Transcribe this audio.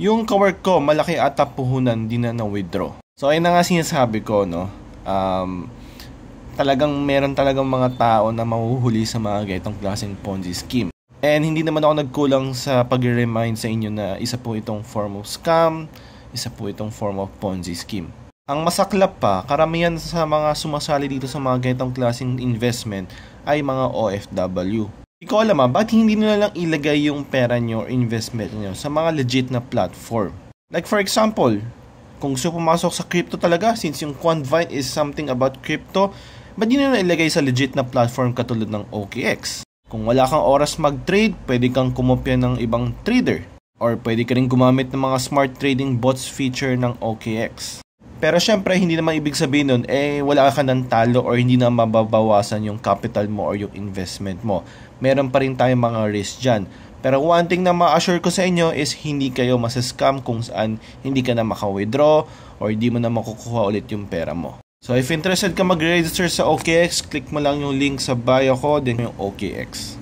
yung kawork ko, malaki ata puhunan din na withdraw. So ayun na nga sinasabi ko, no. Talagang meron talagang mga tao na mahuhuli sa mga ganitong klaseng Ponzi scheme. And hindi naman ako nagkulang sa pag-remind sa inyo na isa po itong form of scam, isa po itong form of Ponzi scheme. Ang masaklap pa, karamihan sa mga sumasali dito sa mga ganitong klaseng investment ay mga OFW. Hindi ko alam ba't hindi nyo lang ilagay yung pera nyo or investment nyo sa mga legit na platform. Like for example, kung gusto pumasok sa crypto talaga, since yung Quantvine is something about crypto, ba't di nyo na ilagay sa legit na platform katulad ng OKX? Kung wala kang oras mag-trade, pwede kang kumopya ng ibang trader. Or pwede ka rin gumamit ng mga smart trading bots feature ng OKX. Pero syempre, hindi naman ibig sabihin nun, wala ka ng talo or hindi na mababawasan yung capital mo or yung investment mo. Meron pa rin tayong mga risk dyan. Pero one thing na ma-assure ko sa inyo is hindi kayo masascam kung saan hindi ka na maka-withdraw or hindi mo na makukuha ulit yung pera mo. So if interested ka mag-register sa OKX, click mo lang yung link sa bio ko, then yung OKX.